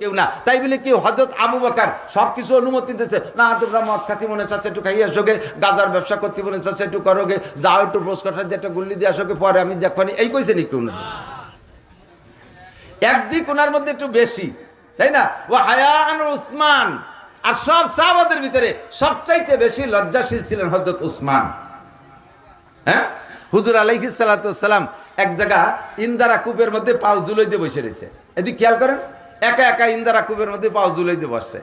কেউ না। তাই বলে কি হযরত আবু বকর সবকিছু অনুমতি দিতেছে না? তোমরা মদ খাতি মনে চাচ্ছে একটু খাইয়ে আসোগে, গাজার ব্যবসা করতে মনে চাচ্ছে একটু করোগে, যাও একটু ব্রোস্কাটা দিয়ে একটা গুল্লি দিয়ে আসোগে, পরে আমি দেখবানি, এই কইছে নি কেউ না? একদিক ওনার মধ্যে একটু বেশি, তাই না? ও হায়ান উসমান, আর সব সাহাবাদের ভিতরে সবচাইতে বেশি লজ্জাশীল ছিলেন হযরত উসমান। হ্যাঁ, হুজুর আলাইহিস সালাতু ওয়াস সালাম এক জায়গা ইন্দারা কূপের মধ্যে পাও ঝুলাই দিয়ে বসে রয়েছে। এদিকে খেয়াল করেন, একা একা ইন্দারা কূপের মধ্যে পাও ঝুলাই দিয়ে বসছে।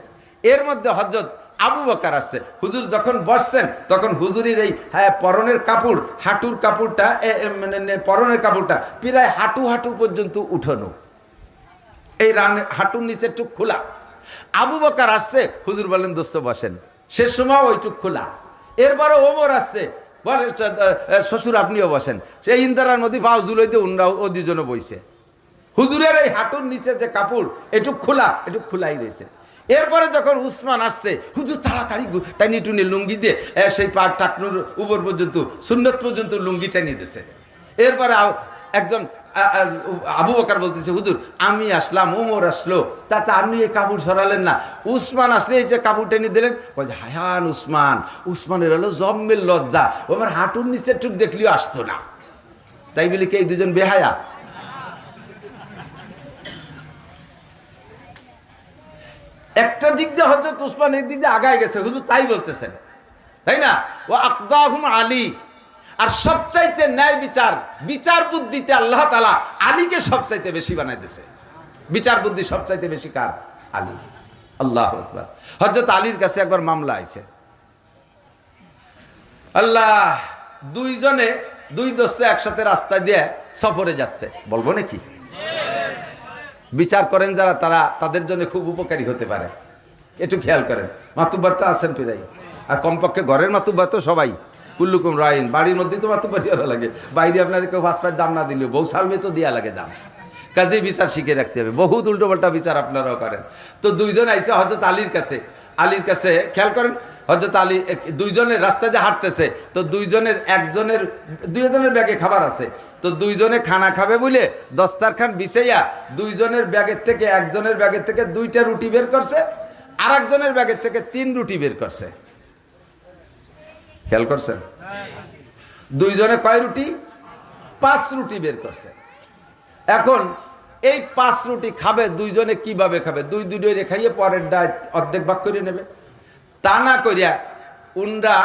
এর মধ্যে হযরত আবু বকর আসছে। হুজুর যখন বসছেন তখন হুজুরের এই পরনের কাপড়, হাঁটুর কাপড়টা, মানে পরনের কাপড়টা প্রায় হাঁটু হাঁটু পর্যন্ত উঠানো, এই হাঁটুর নিচে টুক খোলা। আবু বকর আসছে, হুজুর বলেন দোস্ত বসেন, সে সময় ওইটুক খোলা। এরপরে ওমর আসছে, বলে শ্বশুর আপনিও বসেন। সেই ইন্দারার মধ্যে পাও ঝুলাইতে উনরাও ও দুজনে বইছে। হুজুরের এই হাঁটুর নিচে যে কাপড় এটুক খোলা, এটুক খোলাই রয়েছে। এরপরে যখন উসমান আসছে, হুজুর তাড়াতাড়ি টানি টুনি লুঙ্গি দিয়ে সেই পার টাকনুর উপর পর্যন্ত, সুন্নত পর্যন্ত লুঙ্গি টানিয়ে দিয়েছে। এরপরে একজন আবু বকর বলতেছে, হুজুর আমি আসলাম, ওমর আসলো, তাতে আপনি এই কাপড় সরালেন না। উসমান আসলে এই যে কাপড় টেনে দিলেন। বলছে হায়ান উসমান, উসমানের হলো জম্মের লজ্জা, ও আমার হাঁটুর নিচে টুক দেখলেও আসতো না। তাই বলি কি এই দুজন বেহায়া? একটা দিক দিয়ে হযরত উসমান এক দিক দিয়ে আগায় গেছে, হুজুর তাই বলতেছেন, তাই না? ও আকদাহুম আলী, আর সবচাইতে ন্যায় বিচার, বিচার বুদ্ধিতে আল্লাহ তাআলা আলীকে সবচাইতে বেশি বানাইতেছে। বিচার বুদ্ধি সবচাইতে বেশি কার? আলী। আল্লাহু আকবার। হযরত আলীর কাছে একবার মামলা আইছে। আল্লাহ, দুইজনে দুই দোস্ত একসাথে রাস্তা দিয়ে সফরে যাচ্ছে, বলবো নাকি? বিচার করেন যারা, তারা তাদের জন্য খুব উপকারী হতে পারে। একটু খেয়াল করেন, মাতুব্বার তো আছেন প্রায়, আর কমপক্ষে ঘরের মাতুব্বার তো সবাই, কুল্লুকুম রাইন, বাড়ির মধ্যেই তো মাতুব্বারি ওরা লাগে, বাইরে আপনার কেউ ফাঁসপায়ের দাম না দিলেও বউ সালমে তো দেওয়া লাগে দাম। কাজে বিচার শিখে রাখতে হবে, বহুত উল্টোপাল্টা বিচার আপনারাও করেন। তো দুইজন আইসে হযরত আলীর কাছে, আলীর কাছে খেয়াল করেন, হযরত আলী দুইজনের রাস্তায় দিয়ে হাঁটতেছে, তো দুইজনের ব্যাগে খাবার আছে, তো দুইজনে খানা খাবে বলে দস্তারখান বিছাইয়া দুইজনের ব্যাগের থেকে, একজনের ব্যাগের থেকে 2টা রুটি বের করছে, আর একজনের ব্যাগের থেকে 3 রুটি বের করছে। খেয়াল করছেন? দুইজনে কয় রুটি? 5 রুটি বের করছে। এখন এই 5 রুটি খাবে দুইজনে, কিভাবে খাবে? দুই রেখাইয়ে পরের ডায় অর্ধেক ভাগ করে নেবে। তা না করিয়া উনরা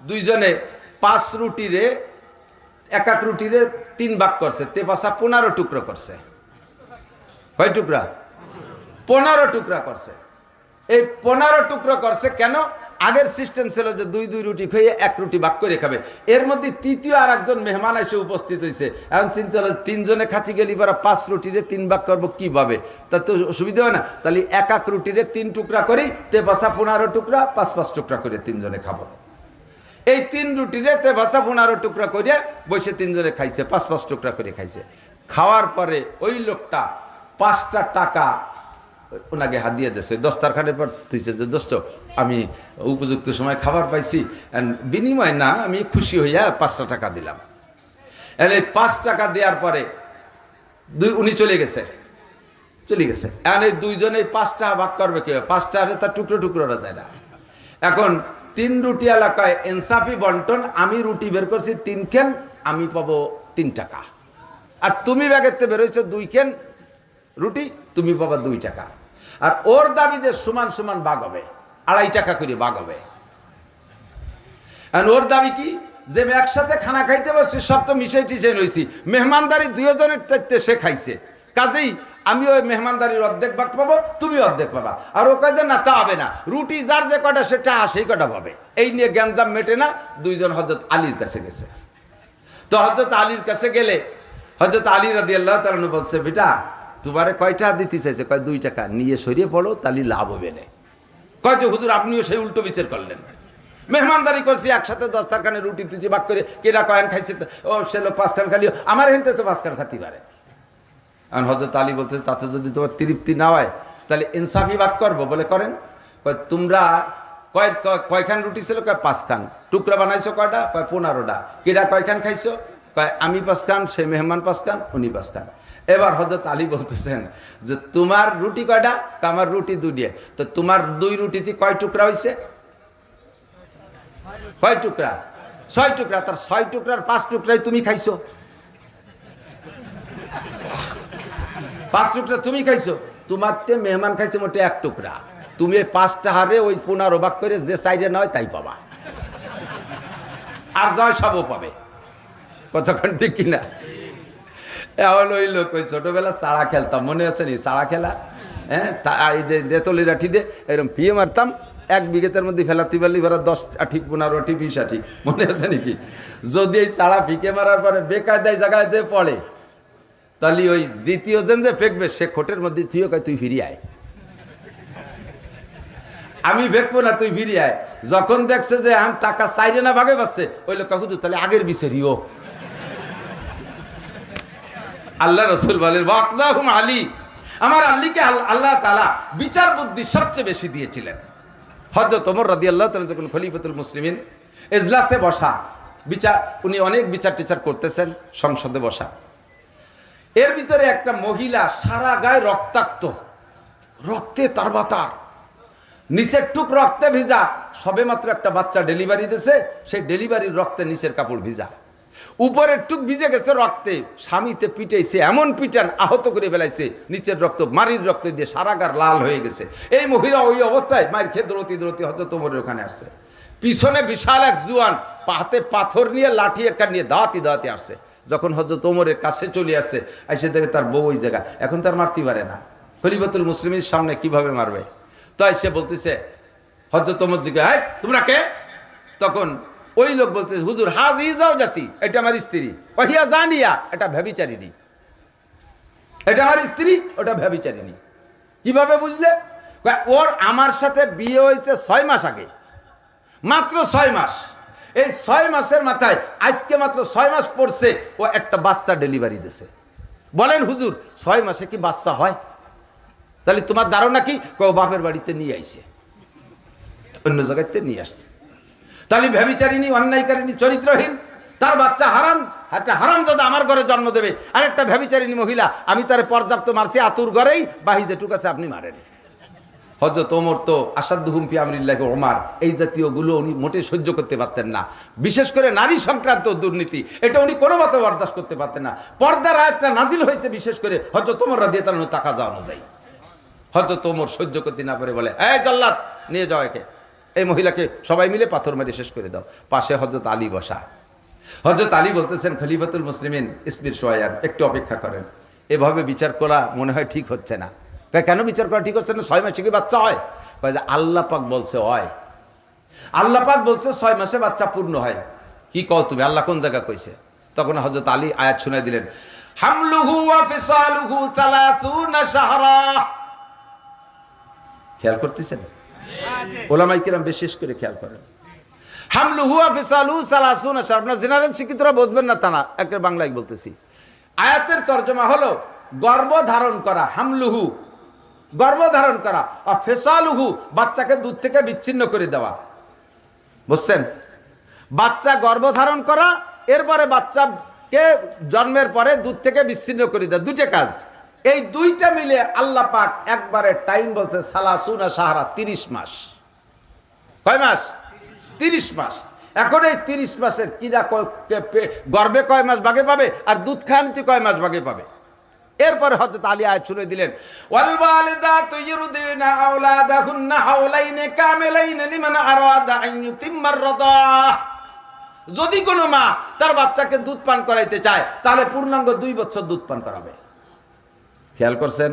দুইজনে 5 রুটিরে, এক এক রুটিরে 3 ভাগ করছে, তে পাশা 15 টুকরো করছে। কয় টুকরা? 15 টুকরা করছে। এই 15 টুকরো করছে কেন? আগের সিস্টেম ছিল যে 2 রুটি খেয়ে 1 রুটি ভাগ করে খাবে। এর মধ্যে তৃতীয় আর একজন মেহমান এসে উপস্থিত হয়েছে। এখন চিন্তা হলো 3 জনে খাতি গেলি পরে 5 রুটিরে 3 ভাগ করবো কিভাবে? তা তো অসুবিধা হয় না। তাহলে এক এক রুটিরে 3 টুকরা করি, তে বাসা 15 টুকরা, 5 টুকরা করে 3 জনে খাবো। এই 3 রুটিরে তে বাসা 15 টুকরা করে বসে 3 জনে খাইছে, 5 টুকরা করে খাইছে। খাওয়ার পরে ওই লোকটা 5টা টাকা ওনাকে হাত দিয়ে দিয়েছে, দস্তারখানের পর তুইছে যে দোস্ত আমি উপযুক্ত সময় খাবার পাইছি, বিনিময় না, আমি খুশি হইয়া 5টা টাকা দিলাম। এই 5 টাকা দেওয়ার পরে উনি চলে গেছে। এখন এই দুইজনে 5টা ভাগ করবে কি? 5টা তার টুকরো টুকরোরা যায় না। এখন 3 রুটি এলাকায় ইনসাফি বন্টন, আমি রুটি বের করছি 3 খেন, আমি পাবো 3 টাকা, আর তুমি ব্যাগেতে বেরোইছো 2 খেন রুটি, তুমি পাবা 2 টাকা। আর ওর দাবি যে সমান সমান ভাগ হবে, 2.5 টাকা করে ভাগ হবে। আর ওর দাবি কি? যে একসাথে খানা খাইতে বসছি, সব তো মিশাই টিশাই রয়েছি, মেহমানদারি 2 জনের চাইতে সে খাইছে, কাজেই আমি ওই মেহমানদারির অর্ধেক ভাগ পাবো, তুমি অর্ধেক পাবা। আর ও কাজে না, তা হবে না, রুটি যার যে কটা সেটা সেই কটা পাবে। এই নিয়ে গ্যাঞ্জাম মেটে না, দুইজন হযরত আলীর কাছে গেছে। তো হযরত আলীর কাছে গেলে হযরত আলী রাদিয়াল্লাহু তাআলা বলছে, বেটা তোমারে কয়টা দিতে চাইছে? কয় 2 টাকা। নিয়ে সরিয়ে পড়ো, তাহলে লাভ হবে না। কয় যে হুজুর আপনিও সেই উল্টো বিচার করলেন, মেহমানদারি করছি, একসাথে দস্তারখানে রুটি তুচি ভাগ করে কেনা কয়েন খাইছে, ও সে লোক 5 খান খালিও, আমার হেনতে তো 5 খান খাতি পারে। এখন হযরত আলী বলতেছে, তাতে যদি তোমার তৃপ্তি না হয় তাহলে ইনসাফি ভাগ করবো। বলে করেন। কয় তোমরা কয়খান রুটি ছিল? কয় 5 খান। টুকরা বানাইছো কয়টা? কয় 15টা। কেডা কয়খান খাইছো? কয় আমি 5 খান, সে মেহমান 5 খান, উনি 5 খান। এবার হযরত আলী বলতেছেন যে তোমার রুটি কয়টা? আমার রুটি দুইটা। তো তোমার 2 রুটিতে কয় টুকরা হয়েছে? কয় টুকরা? 6 টুকরা। তার 6 টুকরার 5 টুকরাই তুমি খাইছো। 5 টুকরা তুমি খাইছো। তোমার তে মেহমান খাইছে মোটে 1 টুকরা। তুমি এই 5টা হারে ওই 15 ভাগ করে যে সাইডে নয় তাই পাবা, আর জয় সবও পাবে। কতক্ষণ ঠিক কিনা? এখন ওই লোক ওই ছোটবেলা চাড়া খেলতাম, মনে আছে নি? চাড়া খেলা, হ্যাঁ, এই যে দেতলি লাঠি দিয়ে এরকম ফিয়ে মারতাম, 1 বিঘেতের মধ্যে ফেলাতে পারলি এবার 10 আঠি 15 আঠি 20 আঠি, মনে আছে নাকি? যদি এই চাড়া ফিকে মারার পরে বেকায়দায় জায়গায় যে পড়ে, তাহলে ওই দ্বিতীয় জন যে ফেঁকবে সে খোটের মধ্যে তুইও কয় তুই ফিরিয়ে আয়, আমি ফেঁকবো না, তুই ফিরিয়ে আয়। যখন দেখছে যে আম টাকা চাইরে না ভাগে পাচ্ছে, ওই লোক হুজুর তাহলে আগের বিচারিও। আল্লাহ রসুল বলেন ওয়াকদাহুম আলী, আমার আলীকে আল্লাহ তাআলা বিচার বুদ্ধি সবচেয়ে বেশি দিয়েছিলেন। হযরত ওমর রাদিয়াল্লাহু তাআলা যখন খলিফাতুল মুসলিমিন এজলাসে বসা, বিচার উনি অনেক বিচার টিচার করতেছেন, সংসদে বসা, এর ভিতরে একটা মহিলা সারা গায়ে রক্তাক্ত, রক্তে তারবাতার, নিচের টুক রক্তে ভিজা, সবে মাত্র একটা বাচ্চা ডেলিভারি দিয়েছে, সেই ডেলিভারির রক্তে নিচের কাপড় ভিজা, উপরের টুক ভিজে গেছে রক্তে, স্বামীতে পিটাইছে, এমন পিটান আহত করে ফেলাইছে, নিচের রক্ত মারির রক্ত দিয়ে সারা গার লাল হয়ে গেছে। এই মহিলা ওই অবস্থায় মায়ের খেয়ে দৌড়তি দৌড়তি হযরত ওমরের ওখানে আসছে। পিছনে বিশাল এক জুয়ান হাতে পাথর নিয়ে লাঠি একটা নিয়ে দাঁড়াতে দাঁড়াতে আসছে। যখন হযরত ওমরের কাছে চলে আসছে, এসে দেখে তার বউ ওই জায়গা, এখন তার মারতে পারে না, খলিফাতুল মুসলিমের সামনে কিভাবে মারবে? তাই সে বলতেছে, হযরত ওমর জিজ্ঞাসা, তোমরা কে? তখন ওই লোক বলতেছে, হুজুর হাজি যাও জাতি, এটা আমার স্ত্রী, ওহিয়া জানিয়া, এটা ব্যভিচারিণী, এটা আমার স্ত্রী, ওটা ব্যভিচারিণী। কিভাবে বুঝলে? ওর আমার সাথে বিয়ে হয়েছে 6 মাস আগে, মাত্র 6 মাস। এই 6 মাসের মাথায় আজকে মাত্র 6 মাস পড়ছে, ও একটা বাচ্চা ডেলিভারি দিয়েছে। বলেন হুজুর 6 মাসে কি বাচ্চা হয়? তাহলে তোমার ধারণা কি? বাপের বাড়িতে নিয়ে আইছে, অন্য জায়গাতে নিয়ে আসছে। তাহলে ব্যভিচারিণী, অন্যায়কারিণী, চরিত্রহীন, তার বাচ্চা হারাম, একটা হারামজাদা আমার ঘরে জন্ম দেবে, আর একটা ব্যভিচারিণী মহিলা, আমি তার পর্যাপ্ত মারছি, আতুর ঘরেই বাহি যেটুক আছে আপনি মারেন। হযরত ওমর তো আসাদুহুম ফি আমরিল্লাহি ওমর, এই জাতীয়গুলো উনি মোটে সহ্য করতে পারতেন না। বিশেষ করে নারী সংক্রান্ত দুর্নীতি, এটা উনি কোনো মতে বরদাস্ত করতে পারতেন না। পর্দার আয়াতটা নাজিল হয়েছে বিশেষ করে হযরত ওমর রাদিয়াল্লাহু আনহু তাকাজা অনুযায়ী। হযরত ওমর সহ্য করতে না পারে বলে, এই জল্লাদ নিয়ে যাও একে, এই মহিলাকে সবাই মিলে পাথর মেরে শেষ করে দাও। পাশে হযরত আলী বসা। হযরত আলী বলতেছেন, খলিফাতুল মুসলিমিন ইসবির শোয়ার, একটু অপেক্ষা করেন, এভাবে বিচার করা মনে হয় ঠিক হচ্ছে না। কেন বিচার করা ঠিক হচ্ছে না? 6 মাসে কি বাচ্চা হয়? কয় যে আল্লাহ পাক বলছে হয়, আল্লাহ পাক বলছে 6 মাসে বাচ্চা পূর্ণ হয়। কি কও তুমি? আল্লাহ কোন জায়গা কইছে? তখন হযরত আলী আয়াত শুনাই দিলেন, হামলুহু ওয়া ফিসালুহু 30 শাহরা। খেয়াল করতেছেন? ওলামায়ে কিরাম বিশেষ করে খেয়াল করেন। হামলুহু ওয়া ফিসালুহু 30 শাহরা। আপনারা জেনারেল শিক্ষিতরা বুঝবেন না তা না, একের বাংলায় বলতেছি। আয়াতের তরজমা হলো গর্ভ ধারণ করা, হামলুহু গর্ভ ধারণ করা, আর ফিসালুহু বাচ্চাকে দুধ থেকে বিচ্ছিন্ন করে দেওয়া। বুঝছেন? বাচ্চা গর্ভ ধারণ করা, এরপরে বাচ্চাকে জন্মের পরে দুধ থেকে বিচ্ছিন্ন করে দেওয়া, দুইটা কাজ। এই দুইটা মিলে আল্লাহ পাক একবারে টাইম বলছে 30 শাহরা, 30 মাস। কয় মাস? 30 মাস। এখন এই 30 মাসের কিরা গর্ভে কয় মাস ভাগে পাবে, আর দুধ খাওয়ানিতে কয় মাস ভাগে পাবে? এরপরে হযরত আলী আয়াত শুনে দিলেন, ওয়াল ওয়ালিদাতু ইউরদিনা আওলাদাহুন্না হাওলাইনি কামিলাইনি লিমান আরাদা আন ইউতিম্মার রাদাহ। যদি কোনো মা তার বাচ্চাকে দুধ পান করাইতে চায়, তাহলে পূর্ণাঙ্গ 2 বছর দুধ পান করাবে। খেয়াল করছেন?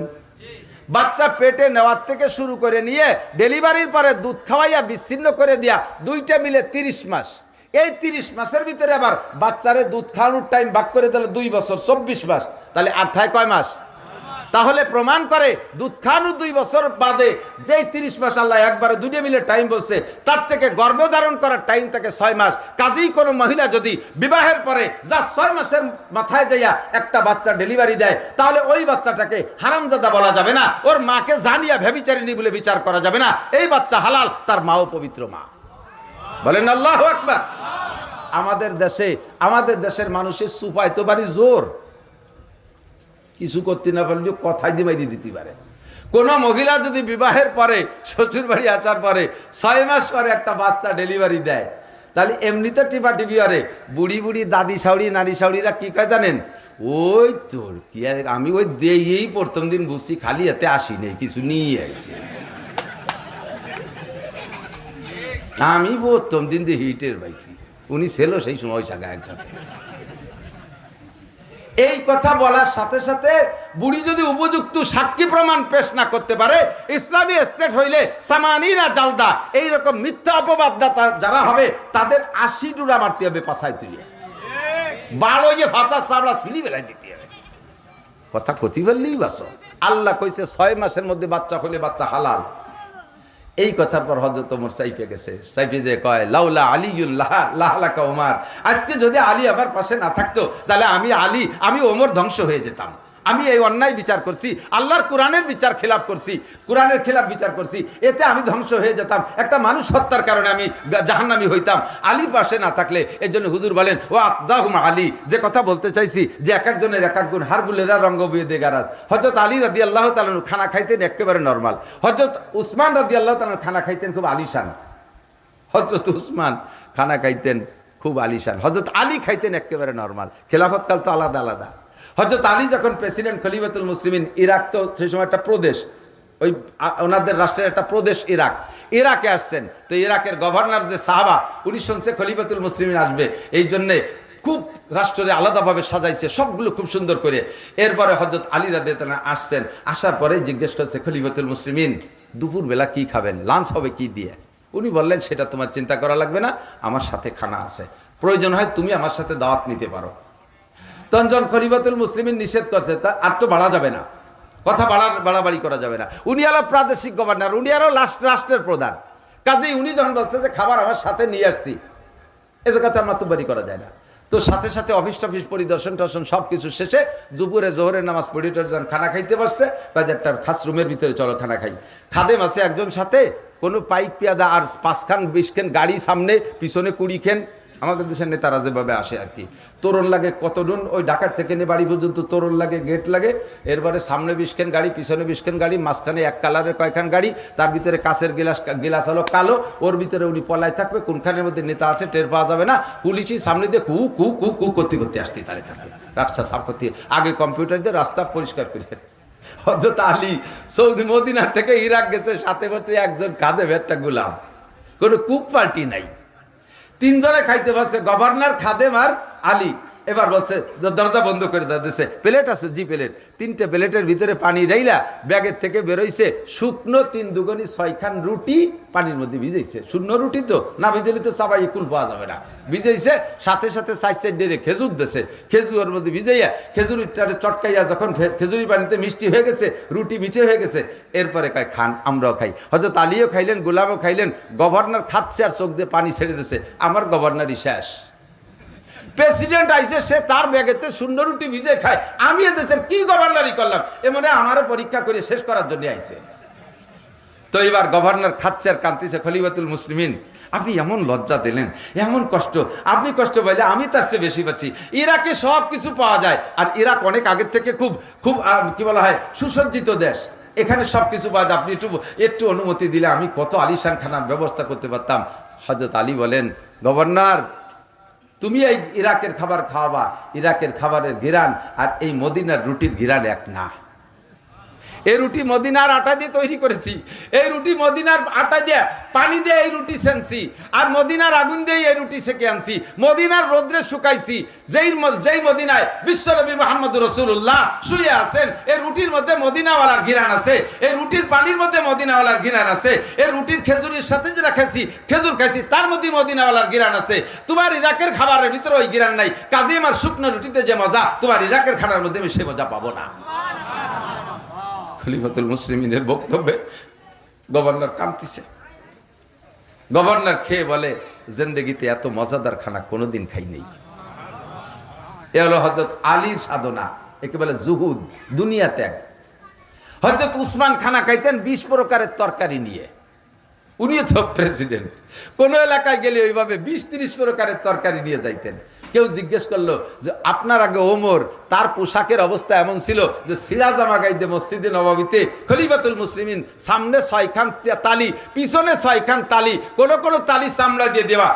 বাচ্চা পেটে নেওয়ার থেকে শুরু করে নিয়ে ডেলিভারির পরে দুধ খাওয়াইয়া বিচ্ছিন্ন করে দিয়া, দুইটা মিলে 30 মাস। এই 30 মাসের ভিতরে আবার বাচ্চারে দুধ খাওয়ানোর টাইম ভাগ করে দিলে 2 বছর, 24 মাস। তাহলে আর থায় কয় মাস? তাহলে প্রমাণ করে দুধ খাওয়ানো 2 বছর বাদে যেই 30 মাস আল্লাহ একবারে দুইটা মিলে টাইম বলছে, তার থেকে গর্ভধারণ করার টাইম থেকে 6 মাস। কাজেই কোনো মহিলা যদি বিবাহের পরে যা 6 মাসের মাথায় দেয়া একটা বাচ্চা ডেলিভারি দেয়, তাহলে ওই বাচ্চাটাকে হারামজাদা বলা যাবে না, ওর মাকে জানিয়া ব্যভিচারিণী বলে বিচার করা যাবে না। এই বাচ্চা হালাল, তার মাও পবিত্র মা। বলেন আল্লাহু আকবার। আমাদের দেশের মানুষের সুপায় তো বাড়ি জোর, কিছু করতে না পারলেও কথাই দিয়ে মাইরি দিতে পারে। কোনো মহিলা যদি বিবাহের পরে শ্বশুর বাড়ি আসার পরে 6 মাস পরে একটা বাচ্চা ডেলিভারি দেয়, তাহলে এমনিতে টিপা টিপি আরে বুড়ি বুড়ি দাদি শাউড়ি নারী শাউড়িরা কি কয় জানেন? ওই তোর কি আর আমি ওই দিয়েই প্রথম দিন বুঝছি, খালি এতে আসি নেই, কিছু নিয়ে আইছি। আমি প্রথম দিন দিয়ে হিটের পাইছি, উনি ছিল সেই সময় ওই জায়গায় একজন। এই কথা বলার সাথে সাথে বুড়ি যদি উপযুক্ত সাক্ষী প্রমাণ পেশ না করতে পারে, ইসলামী স্টেট হইলে সামানিরা জালদা, এইরকম মিথ্যা অপবাদদাতা যারা হবে তাদের 80 ডুরা মারতে হবে, পাছায় তুলে বালো যে ভাষা চাবড়া শুনি বেলায় দিতে হবে। কথা কতি বললেই বাসো। আল্লাহ কইছে 6 মাসের মধ্যে বাচ্চা হলে বাচ্চা হালাল। এই কথার পর হযরত ওমর সাইফে গেছে, সাইফে যে কয় লাউলা আলিউল্লাহ লাহলাকা ওমর, আজকে যদি আলী আমার পাশে না থাকতো তাহলে আমি ওমর ধ্বংস হয়ে যেতাম। আমি এই অন্যায় বিচার করছি, আল্লাহর কোরআনের বিচার খেলাপ করছি, কোরআনের খেলাপ বিচার করছি, এতে আমি ধ্বংস হয়ে যেতাম, একটা মানুষ হত্যার কারণে আমি জাহান্নামী হইতাম আলী পাশে না থাকলে। এর জন্য হুজুর বলেন ও আকদাহুম আলী, যে কথা বলতে চাইছি যে এক একজনের এক এক গুণ, হারগুলেরা রঙ্গ বিয়ে দে গারাজ। হযরত আলী রাদিয়াল্লাহু তাআলা খানা খাইতেন একেবারে নরমাল, হযরত উসমান রাদিয়াল্লাহু তাআলা খানা খাইতেন খুব আলিশান, হযরত উসমান খানা খাইতেন খুব আলিশান, হযরত আলী খাইতেন একেবারে নরমাল। খেলাফতকাল তো আলাদা আলাদা। হযরত আলী যখন প্রেসিডেন্ট খলিফাতুল মুসলিমিন, ইরাক তো সেই সময় একটা প্রদেশ, ওই ওনাদের রাষ্ট্রের একটা প্রদেশ ইরাকে আসছেন, তো ইরাকের গভর্নর যে সাহাবা, উনি শুনছে খলিফাতুল মুসলিমিন আসবে, এই জন্যে খুব রাষ্ট্রে আলাদাভাবে সাজাইছে সবগুলো খুব সুন্দর করে। এরপরে হযরত আলী রাদিয়াল্লাহু তাআলা আসছেন, আসার পরে জিজ্ঞেস করছে খলিফাতুল মুসলিমিন দুপুরবেলা কি খাবেন, লাঞ্চ হবে কি দিয়ে? উনি বললেন সেটা তোমার চিন্তা করা লাগবে না, আমার সাথে খানা আছে, প্রয়োজন হয় তুমি আমার সাথে দাওয়াত নিতে পারো। তখন খলিফাতুল মুসলিমিন নিষেধ করছে, তা আর তো বাড়া যাবে না, কথা বাড়াবাড়ি করা যাবে না। উনি আরো প্রাদেশিক গভর্নর, উনি আরো রাষ্ট্রের প্রধান, কাজেই উনি যখন বলছে যে খাবার আমার সাথে নিয়ে আসছি, এসব কথা মাতুব্বারি করা যায় না। তো সাথে সাথে অফিস টফিস পরিদর্শন টর্শন সব কিছু শেষে দুপুরে জোহরের নামাজ পড়ে যখন খানা খাইতে বসছে, কাজে একটা খাস রুমের ভিতরে চলো খানা খাই। খাদেম আছে একজন সাথে, কোনো পাইক পেয়াদা আর 5 খান 20 খান গাড়ি সামনে, পিছনে 20 খান, আমাদের দেশের নেতারা যেভাবে আসে আর কি। তোরণ লাগে কতদিন, ওই ঢাকা থেকে নিয়ে বাড়ি পর্যন্ত তোরণ লাগে, গেট লাগে, এরপরে সামনে 20 খান গাড়ি, পিছনে 20 খান গাড়ি, মাঝখানে এক কালারের কয়েকখান গাড়ি, তার ভিতরে কাঁচের গিলাস হলো কালো, ওর ভিতরে উনি পলায় থাকবে, কোনখানের মধ্যে নেতা আছে টের পাওয়া যাবে না। পুলিশই সামনে দিয়ে কু কু কু কু করতে করতে আসতে তারে থাকবে, রাস্তা সাফ করতে, আগে কম্পিউটার দিয়ে রাস্তা পরিষ্কার করে। হযরত আলী সৌদি মদিনা থেকে ইরাক গেছে, সাথে সাথে একজন খাদেম একটা গোলাম, কোনো কুক পার্টি নাই। 3 জনে খাইতে বসে, গভর্নর, খাদেম আর আলী। এবার বলছে দরজা বন্ধ করে দিয়েছে, প্লেট আছে, জি প্লেট, 3টে প্লেটের ভিতরে পানি ঢাইলা ব্যাগের থেকে বেরোইছে শুকনো 3 দুগুনি 6 খান রুটি পানির মধ্যে ভিজাইছে। শূন্য রুটি তো না ভিজাইলে তো চাবাই কুল পাওয়া যাবে না, ভিজাইছে। সাথে সাথে 4 ডেরে খেজুর দিয়েছে, খেজুরের মধ্যে ভিজাইয়া খেজুরিটারে চটকাইয়া যখন খেজুরি পানিতে মিষ্টি হয়ে গেছে, রুটি মিঠে হয়ে গেছে, এরপরে কয় খান, আমরাও খাই। হযরত আলীও খাইলেন, গোলামও খাইলেন, গভর্নর খাচ্ছে আর চোখ দিয়ে পানি ছেড়ে দিয়েছে, আমার গভর্নরই শেষ। প্রেসিডেন্ট আইসে, সে তার ব্যাগেতে শূন্য রুটি ভিজে খায়, আমি এদেশের কি গভর্নরই করলাম, এ মনে আমারও পরীক্ষা করে শেষ করার জন্য আইসে। তো এবার গভর্নর খাচ্ছে আর কাঁদতেছে, খলিফাতুল মুসলিমিন আপনি এমন লজ্জা দিলেন, এমন কষ্ট, আপনি কষ্ট পাইলে আমি তার চেয়ে বেশি পাচ্ছি। ইরাকে সব কিছু পাওয়া যায়, আর ইরাক অনেক আগের থেকে খুব খুব কি বলা হয় সুসজ্জিত দেশ, এখানে সব কিছু পাওয়া যায়, আপনি একটু অনুমতি দিলে আমি কত আলিশান খানার ব্যবস্থা করতে পারতাম। হযরত আলী বলেন গভর্নর তুমি এই ইরাকের খাবার খাওয়াবা, ইরাকের খাবারের ঘিরান আর এই মদিনার রুটির ঘিরান এক না। এই রুটি মদিনার আটা দিয়ে তৈরি করেছি, এই রুটি মদিনার আটা দিয়ে পানি দিয়ে এই রুটি সেনছি, আর মদিনার আগুন দিয়ে এই রুটি সেকে আনছি, মদিনার রোদ্রে শুকাইছি। যেই মদিনায় বিশ্বনবী মুহাম্মদ রাসূলুল্লাহ শুয়ে আছেন, এই রুটির মধ্যে মদিনাওয়ালার ঘিরান আছে, এই রুটির পানির মধ্যে মদিনাওয়ালার ঘিরান আছে, এই রুটির খেজুরের সাথে যেটা খাইছি, খেজুর খাইছি, তার মধ্যে মদিনাওয়ালার ঘিরান আছে। তোমার ইরাকের খাবারের ভিতরে ওই ঘিরান নাই, কাজে আমার শুকনো রুটিতে যে মজা, তোমার ইরাকের খানার মধ্যে আমি সে মজা পাবো না। খলিফাতুল মুসলিমিনের বক্তব্যে গভর্নর কাঁদতেছে। গভর্নর খেয়ে বলে জিন্দেগিতে এত মজাদার খানা কোনোদিন খাই নেই। এ হলো হযরত আলীর সাধনা, একে বলে জুহুদ, দুনিয়া ত্যাগ। হযরত উসমান খানা খাইতেন 20 প্রকারের তরকারি নিয়ে, উনিও তো প্রেসিডেন্ট, কোন এলাকায় গেলে ওইভাবে 20-30 প্রকারের তরকারি নিয়ে যাইতেন। কেউ জিজ্ঞেস করলো যে আপনার আগে ওমর, তার পোশাকের অবস্থা এমন ছিল যে সিরা জামা গাইতে মসজিদে নববীতে খলিফাতুল মুসলিমিন, সামনে 6 খান তালি, পিছনে 6 খান তালি, কোনো তালি চামড়া দিয়ে দেওয়া,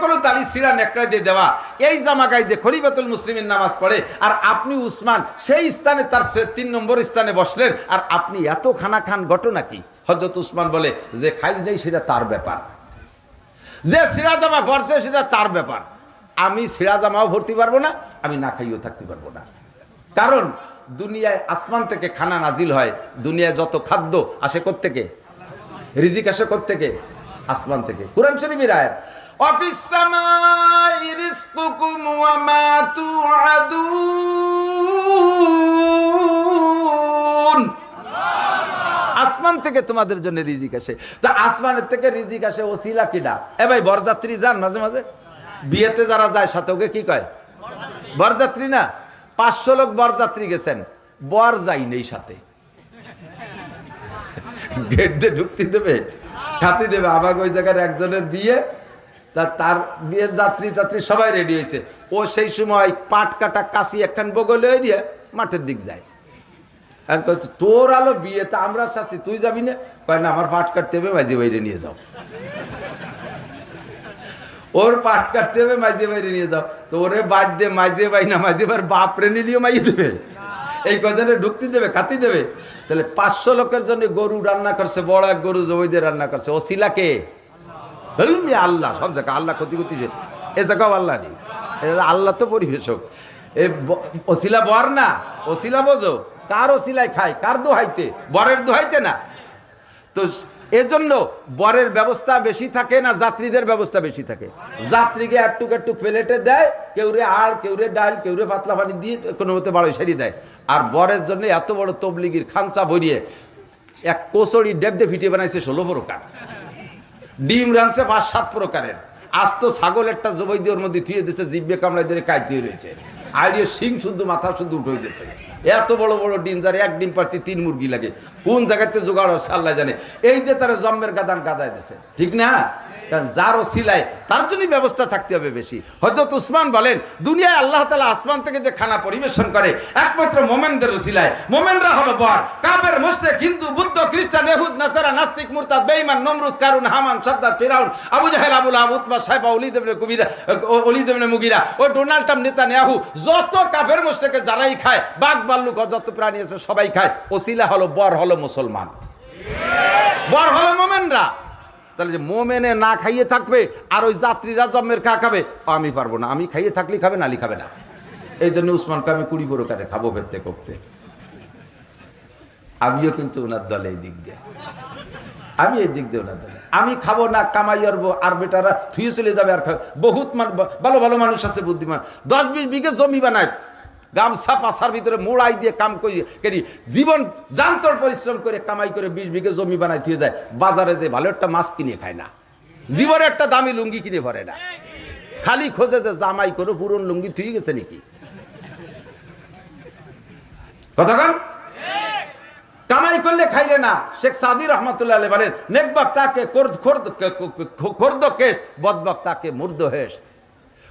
কোনো তালি সিরা নেকড়া দিয়ে দেওয়া, এই জামা গাইতে খলিফাতুল মুসলিমিন নামাজ পড়ে, আর আপনি উসমান সেই স্থানে তার 3 নম্বর স্থানে বসলেন, আর আপনি এত খানা খান, ঘটনা কি? হযরত উসমান বলে যে খাই নেই সেটা তার ব্যাপার, যে সিরা জামা পরছে সেটা তার ব্যাপার, আমি সিরা জামাও ভরতে পারবো না, আমি না খাইও থাকতে পারবো না। কারণ দুনিয়ায় আসমান থেকে খানা নাজিল হয়, দুনিয়ায় যত খাদ্য আসে কোত্থেকে? রিজিক আসে কোত্থেকে? আসমান থেকে। কুরআন শরীফের আয়াত, অফিস সামাই রিজকুকুম ওয়া মা তুআদুন, আসমান থেকে তোমাদের জন্য রিজিক আসে। তা আসমানের থেকে রিজিক আসে, ওসিলা কিডা? এ ভাই বরযাত্রী যান মাঝে মাঝে, বিয়েতে যারা যায় সাথে ওকে কি কয়? বরযাত্রী না? 500 লোক বরযাত্রী গেছেন, বর যাই নেই সাথে, গেট দিয়ে ঢুকতে দেবে, খাতি দেবে। আবার ওই জায়গার একজনের বিয়ে, তার বিয়ের যাত্রী সবাই রেডি হয়েছে, ও সেই সময় পাট কাটা কাশি একখান বগলে দিয়ে মাঠের দিক যায়। তোর আলো বিয়ে, তা আমরা চাচ্ছি তুই যাবি না? কয় না, আমার পাট কাটতে হবে, মাঝে বাইরে নিয়ে যাও। ওর পাট কাটতে হবে, মাঝে বাইরে নিয়ে যাও। তো ওরে বাদ দে, মাঝে বাই না, মাঝে বার বাপ রে নিলেও মাইয়ে দেবে, এই কজনে ঢুকতে দেবে, খাতি দেবে। তাহলে 500 লোকের জন্য গরু রান্না করছে, বড় এক গরু জবাই দিয়ে রান্না করছে, ওসিলা কে? আল্লাহ। সব জায়গা আল্লাহ ক্ষতি করতে, এ জায়গাও আল্লাহ নেই, আল্লাহ তো পরিবেশক। ওসিলা বর না, ওসিলা বোঝো, কার ওসিলায় খায়? কার দোহাইতে? বরের দোহাইতে না। তো এজন্য বরের ব্যবস্থা বেশি থাকে না যাত্রীদের ব্যবস্থা বেশি থাকে? যাত্রীকে একটু প্লেটে দেয়, কেউরে আড়, কেউরে ডাল, কেউরে পাতলা পানি দিয়ে কোনো মতে বাড়ি সারি দেয়। আর বরের জন্য এত বড় তবলিগির খানসা ভরিয়ে এক কোচড়ি ডেবদে ফিটে বানাইছে 16 প্রকার, ডিম রানছে 5-7 প্রকারের, আস্ত ছাগল একটা জবাই দিয়ে ওর মধ্যে থুয়ে দিচ্ছে, জিব্বে কামড়াই দিয়ে কাইতে রয়েছে, আইডিয়ে শিং শুদ্ধ, মাথা শুদ্ধ উঠে দিয়েছে। এত বড় বড় ডিম, যার এক ডিম পারতে 3 মুরগি লাগে, কোন জায়গাতে জোগাড় হচ্ছে আল্লাহ জানে। এই যে তারা জম্মের গাদান গাদায় দিয়েছে, ঠিক না? কারণ যারও সিলাই, তার জন্যই ব্যবস্থা থাকতে হবে বেশি। হযরত উসমান বলেন, দুনিয়ায় আল্লাহ তাআলা আসমান থেকে যে খানা পরিবেশন করে একমাত্র মোমেনদের উসিলায়। মোমেনরা হলো বর, কাফের, মুশরিক, হিন্দু, বুদ্ধ, খ্রিস্টান, ইহুদ, নাসারা, নাস্তিক, মুরতাদ, বেঈমান, নমরুদ, কারুন, হামান, সাদ্দাত, ফিরাউন, আবু জাহেল, আবু লাহাব, উতবা, সাইবা, ওলীদ ইবনে মুগিরা, ও ডোনাল্ড ট্রাম্প, নেতানিয়াহু, যত কাফের মুশরিক যারাই খায়, বাঘ ভাল্লুক, যত প্রাণী আছে সবাই খায়। ওসিলা হলো বর, হলো মুসলমান, বর হলো মোমেনরা। তাহলে যে মোমেনে না খাইয়ে থাকবে আর ওই যাত্রীরা জম্মের খাবে, আমি পারবো না, আমি খাইয়ে থাকলে খাবে, নালি খাবে না। এই জন্য উসমানকে আমি 20 প্রকারে খাবো ফেরতে করতে। আমিও কিন্তু ওনার দলে এই দিক দিয়ে, আমি এই দিক দিয়ে ওনার দলে, আমি খাবো না, কামাই আরবো, আর বেটারা থুয়ে চলে যাবে। আর বহুত ভালো ভালো মানুষ আছে বুদ্ধিমান, 10-20 বিঘে জমি বানায়, গামছা পাশার ভিতরে মোড়াই দিয়ে কাম করি, জীবন জান্তর পরিশ্রম করে কামাই করে 20 বিঘে জমি বানাই থুয়ে যায়। বাজারে যে ভালো একটা মাছ কিনে খায় না, জীবনে একটা দামি লুঙ্গি কিনে ভরে না, খালি খোঁজে যে জামাই করে পুরন লুঙ্গি থুয়ে গেছে নাকি। কতক্ষণ কামাই করলে খাইলে না। শেখ সাদি রহমতুল্লাহ আলাইহি বলেন, নেকবাক তাকে খোর্দ কেশ, বদবাক তাকে মুর্দ হেশ।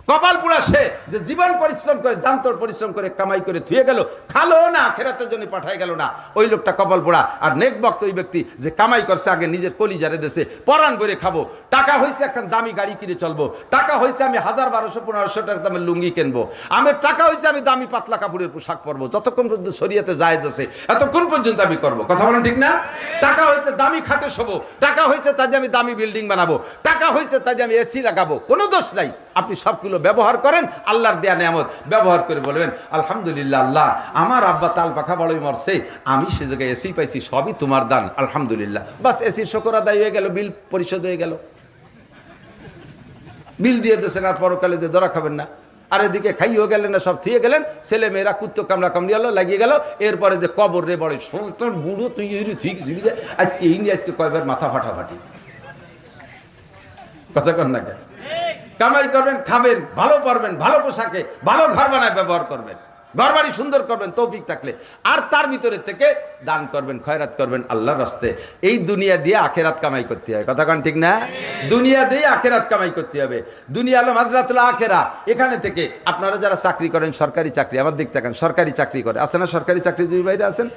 কপাল পুরা সে যে জীবন পরিশ্রম করে, জান্তর পরিশ্রম করে কামাই করে থুয়ে গেল, খালো না, আখিরাতের জন্য পাঠাই গেল না, ওই লোকটা কপাল পোড়া। আর নেকবক্ত ওই ব্যক্তি যে কামাই করছে, আগে নিজের কলিজারে দেশে পরাণ করে খাবো, টাকা হয়েছে একটা দামি গাড়ি কিনে চলবো, টাকা হয়েছে আমি 1000-1200-1500 টাকা দামের লুঙ্গি কিনবো, আমার টাকা হয়েছে আমি দামি পাতলা কাপড়ের পোশাক পরবো, যতক্ষণ পর্যন্ত শরীয়তে জায়েজ আছে এতক্ষণ পর্যন্ত আমি করবো। কথা বলেন ঠিক না? টাকা হয়েছে দামি খাটে শোবো, টাকা হয়েছে তাই আমি দামি বিল্ডিং বানাবো, টাকা হয়েছে তাই আমি এসি লাগাবো, কোনো দোষ নাই। আপনি সবগুলো ব্যবহার করেন, আল্লাহর দেয়া নিয়ামত ব্যবহার করে বলবেন আলহামদুলিল্লাহ, আল্লাহ আমার আব্বা তাল পাখা বড়ই মরছে, আমি সে জায়গায় এসি পাইছি, সবই তোমার দান, আলহামদুলিল্লাহ। বাস এসির শুকর আদায় হয়ে গেল, বিল পরিশোধ হয়ে গেল, বিল দিয়ে দিয়েছেন, আর পরকালে যে ধরা খাবেন না। আর এদিকে খাইও গেলেন না, সব থিয়ে গেলেন, ছেলে মেয়েরা কুত্তো কামড়া কামড়ি হলো, লাগিয়ে গেল। এরপরে যে কবর রে বড় সন্তান বুড়ো, তুই ঠিক আজকে ইন্ডিয়া আজকে কয়বার মাথা ফাটাফাটি। কথা কন না কেন? কামাই করবেন, খাবেন, ভালো পড়বেন, ভালো পোশাকে, ভালো ঘর বানায় ব্যবহার করবেন, ঘর বাড়ি সুন্দর করবেন তৌফিক থাকলে, আর তার ভিতরে থেকে দান করবেন, খয়রাত করবেন আল্লাহর রাস্তায়। এই দুনিয়া দিয়ে আখেরাত কামাই করতে হয়, কথা কান ঠিক না? দুনিয়া দিয়ে আখেরাত কামাই করতে হবে। দুনিয়া হলো মাজরাতুল আখেরা। এখানে থেকে আপনারা যারা চাকরি করেন, সরকারি চাকরি, আমার দিক থাকেন, সরকারি চাকরি করে আছে না, সরকারি চাকরিজীবী বাইরে আছেন,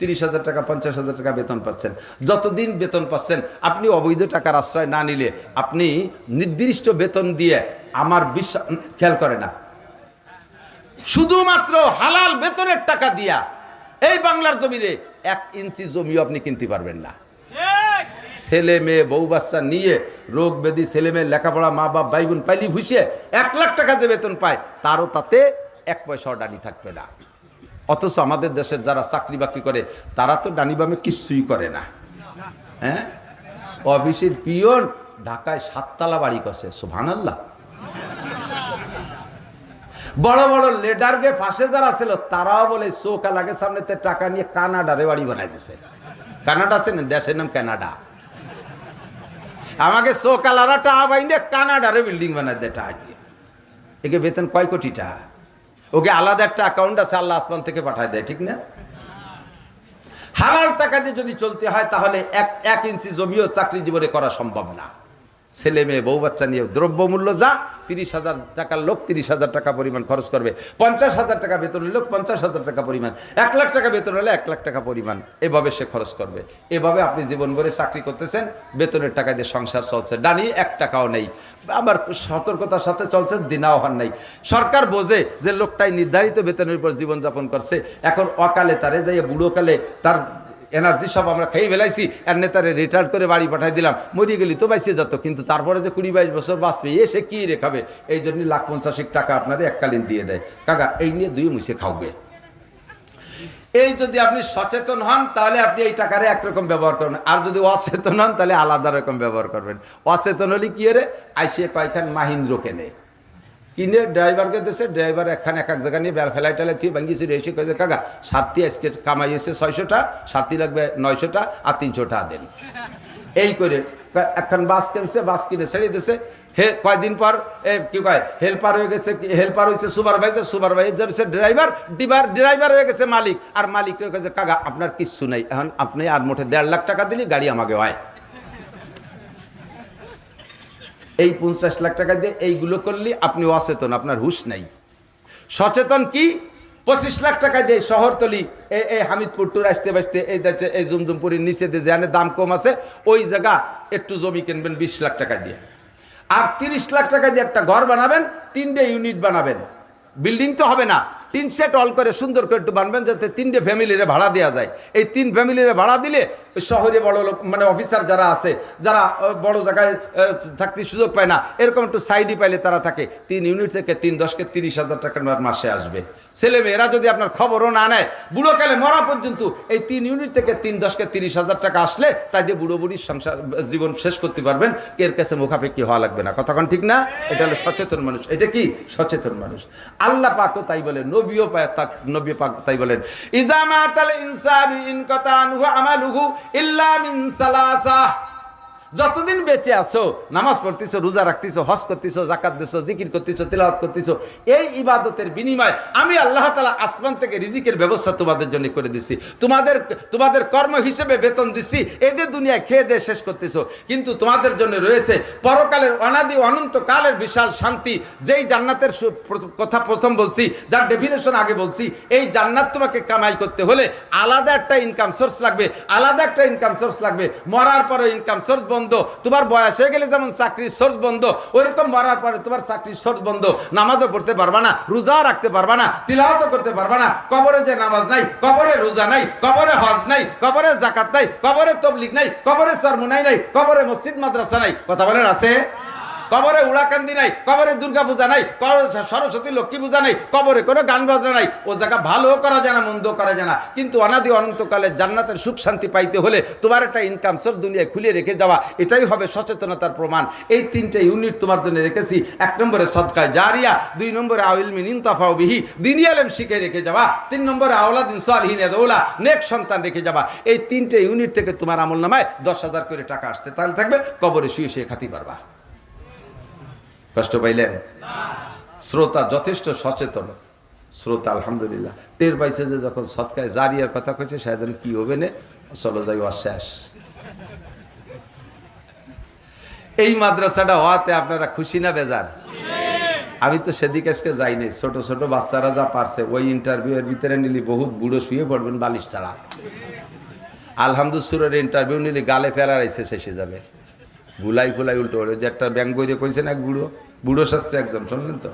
30,000 টাকা 50,000 টাকা বেতন পাচ্ছেন। যতদিন বেতন পাচ্ছেন, আপনি অবৈধ টাকার আশ্রয় না নিলে, আপনি নির্দিষ্ট বেতন দিয়ে, আমার বিশ্বাস, খেয়াল করে না, শুধুমাত্র হালাল বেতনের টাকা দিয়া এই বাংলার জমিনে 1 ইঞ্চি জমিও আপনি কিনতে পারবেন না। ছেলে মেয়ে বউ বাচ্চা নিয়ে, রোগ ব্যাধি, ছেলে মেয়ে লেখাপড়া, মা বাপ ভাই বোন পাইলি ভুষিয়ে 1 লাখ টাকা যে বেতন পায়, তারও তাতে 1 পয়সাও ডানি থাকবে না। অথচ আমাদের দেশের যারা চাকরি বাকরি করে, তারা তো ডানি বামে কিচ্ছুই করে না। হ্যাঁ, অফিসের পিয়ন ঢাকায় 7 তলা বাড়ি করছে, সুবহানাল্লাহ। বড় বড় লেডারকে ফাঁসে যারা ছিল, তারাও বলে চোখা লাগে সামনেতে টাকা নিয়ে কানাডারে বাড়ি বানাই দিছে। কানাডা আছে না, দেশের নাম কানাডা। আমাকে চোখালারা টাকা বাইনে কানাডারে বিল্ডিং বানাই দেয় টাকা দিয়ে। একে বেতন কয় কোটি টাকা, ওকে আলাদা একটা অ্যাকাউন্ট আছে, আল্লাহ আসমান থেকে পাঠায় দেয়, ঠিক না? হালাল টাকা দিয়ে যদি চলতে হয়, তাহলে 1 ইঞ্চি জমিও চাকরি জীবনে করা সম্ভব না। ছেলে মেয়ে বউ বাচ্চা নিয়ে দ্রব্যমূল্য যা, 30,000 টাকার লোক 30,000 টাকা পরিমাণ খরচ করবে, 50,000 টাকা বেতন লোক 50,000 টাকা পরিমাণ, 1 লাখ টাকা বেতন হলে 1 লাখ টাকা পরিমাণ, এভাবে সে খরচ করবে। এভাবে আপনি জীবন ভরে চাকরি করতেছেন, বেতনের টাকা দিয়ে সংসার চলছে, ডানি 1 টাকাও নেই, আবার সতর্কতার সাথে চলছে, দিনাও হন নাই। সরকার বোঝে যে লোকটাই নির্ধারিত বেতনের উপর জীবনযাপন করছে, এখন অকালে তারে যাইয়ে বুড়োকালে তার এনার্জি সব আমরা খেয়ে ফেলাইছি, আর নেতারে রিটায়ার করে বাড়ি পাঠাই দিলাম, মরিয়ে গেলি তো বাইসে যেত, কিন্তু তারপরে যে 20-22 বছর বাঁচবে, সে কি রেখাবে? এই জন্য 1,50,000 টাকা আপনাদের এককালীন দিয়ে দেয়। কাকা, এই নিয়ে 2 মুছে খাওগে। এই যদি আপনি সচেতন হন, তাহলে আপনি এই টাকারে একরকম ব্যবহার করবেন, আর যদি অচেতন হন, তাহলে আলাদা রকম ব্যবহার করবেন। অচেতন হলে কি রে, আইসে কয়েকখান মাহিন্দ্র কেনে, কিনে ড্রাইভারকে দেশে, ড্রাইভার একখান এক জায়গা নিয়ে বেল ফেলাই টেলাই তুই ভাঙ্গিছি এসে কয়েছে, কাকা সারতি আজকে কামাই এসে 600টা, সারতি লাগবে 900টা, আর 300টা দেন। এই করে একখান বাস কিনছে, বাস কিনে ছেড়ে দিছে। কয়দিন পর কি কয়, হেল্পার হয়ে গেছে, হেল্পার হয়েছে সুপারভাইজার, সুপারভাইজার হচ্ছে ড্রাইভার, ড্রাইভার হয়ে গেছে মালিক, আর মালিক হয়ে গেছে কাকা আপনার কিচ্ছু নাই, এখন আপনি আর মোটে 1.5 লাখ টাকা দিলি গাড়ি আমাকে হয়। এই 50 লাখ টাকা দিয়ে এইগুলো করলে আপনি অচেতন, আপনার হুঁশ নাই। সচেতন কি, 25 লাখ টাকা দিয়ে শহরতলি, এই হামিদপুর টুর আসতে বাসতে, এই জুমজুমপুরের নিচে দিয়ে যেখানে দাম কম আছে, ওই জায়গা একটু জমি কিনবেন 20 লাখ টাকা দিয়ে, আর 30 লাখ টাকা দিয়ে একটা ঘর বানাবেন, 3টে ইউনিট বানাবেন, বিল্ডিং তো হবে না, 3 সেট অল করে সুন্দর করে একটু বানবেন, যাতে 3টে ফ্যামিলিরে ভাড়া দেওয়া যায়। এই 3 ফ্যামিলিরে ভাড়া দিলে শহরে বড় লোক, মানে অফিসার যারা আছে, যারা বড় জায়গায় থাকতে সুযোগ পায় না, এরকম একটু সাইডই পাইলে তারা থাকে। 3 ইউনিট থেকে 3 10-কে 30,000 টাকার মাসে আসবে। ছেলে মেয়েরা যদি আপনার খবরও না নেয়, বুড়োকালে মরা পর্যন্ত এই 3 ইউনিট থেকে 3 10-কে 30,000 টাকা আসলে তাই দিয়ে বুড়ো বুড়ির সংসার জীবন শেষ করতে পারবেন, এর কাছে মুখাপেক্ষি হওয়া লাগবে না। কথাক্ষণ ঠিক না? এটা হলো সচেতন মানুষ। এটা কি সচেতন মানুষ? আল্লাহ পাকও তাই বলেন, নবী পাক তাই বলেন, ইজা মাতাল ইনসানু ইনকাতা আনহু আমালুহু ইল্লা মিন সালাসা। যতদিন বেঁচে আছো, নামাজ পড়তেছো, রোজা রাখতেছো, হজ করতেছো, যাকাত দিছো, জিকির করতেছো, তিলাওয়াত করতেছো, এই ইবাদতের বিনিময়ে আমি আল্লাহ তাআলা আসমান থেকে রিজিকের ব্যবস্থা তোমাদের জন্য করে দিছি, তোমাদের কর্ম হিসেবে বেতন দিচ্ছি, এদের দুনিয়ায় খেয়ে দিয়ে শেষ করতেছো, কিন্তু তোমাদের জন্য রয়েছে পরকালের অনাদি অনন্ত কালের বিশাল শান্তি। যেই জান্নাতের কথা প্রথম বলছি, যার ডেফিনেশন আগে বলছি, এই জান্নাত তোমাকে কামাই করতে হলে আলাদা একটা ইনকাম সোর্স লাগবে, আলাদা একটা ইনকাম সোর্স লাগবে। মরার পরে ইনকাম সোর্স বন্ধ, তোমার বয়স হয়ে গেলে যেমন চাকরির সোর্স বন্ধ, ওইরকম মরার পরে তোমার চাকরির সোর্স বন্ধ। নামাজও পড়তে পারবা না, রোজা রাখতে পারবা না, তিলাওয়াতও করতে পারবা না। কবরে যে নামাজ নাই, কবরে রোজা নাই, কবরে হজ নাই, কবরে যাকাত নাই, কবরে তাবলীগ নাই, কবরে সরমুনাই নাই, কবরে মসজিদ মাদ্রাসা নাই। কথা বলেন আছে? কবরে উড়াকান্দি নাই, কবরে দুর্গা পূজা নাই, কবরে সরস্বতী লক্ষ্মী পূজা নাই, কবরে কোনো গান বাজনা নাই। ও জায়গা ভালো করা যায় না, মন্দ করা যায় না, কিন্তু অনাদি অনন্তকালে জান্নাতের সুখ শান্তি পাইতে হলে তোমার একটা ইনকাম সোর্স দুনিয়ায় খুলে রেখে যাওয়া, এটাই হবে সচেতনতার প্রমাণ। এই 3টে ইউনিট তোমার জন্য রেখেছি। 1 নম্বরে সদকায়ে জারিয়া, 2 নম্বরে আউলমিন ইনতাফাউ বিহি, দ্বীনি ইলম শিখে রেখে যাওয়া, 3 নম্বরে আওলাদিন সালিহিন ইয়াদউলা, নেক সন্তান রেখে যাওয়া। এই 3টে ইউনিট থেকে তোমার আমলনামায় 10,000 করে টাকা আসতে তাহলে থাকবে, কবরে শুয়ে শুয়ে খাতি পারবা। কষ্ট পাইলেন? শ্রোতা যথেষ্ট সচেতন, শ্রোতা আলহামদুলিল্লাহ টের পাইছে যে যখন সৎকায় জারিয়ার কথা কইছে সেদিন কি হবে না, চলো যাই শেষ। এই মাদ্রাসাটা হওয়াতে আপনারা খুশি না বেজার? আমি তো সেদিকে আজকে যাইনি, ছোট ছোট বাচ্চারা যা পারছে ওই ইন্টারভিউয়ের ভিতরে নিলি বহুত বুড়ো শুয়ে পড়বেন বালিশ ছাড়া। আলহামদুসুরের ইন্টারভিউ নিলে গালে ফেলার আইসে শেষে যাবে, ভুলাই ফুলাই উল্টো ওই যে একটা ব্যাংক বইরে কইছেন এক বুড়ো, বুড়ো সাজছে একজন, শুনলেন তো?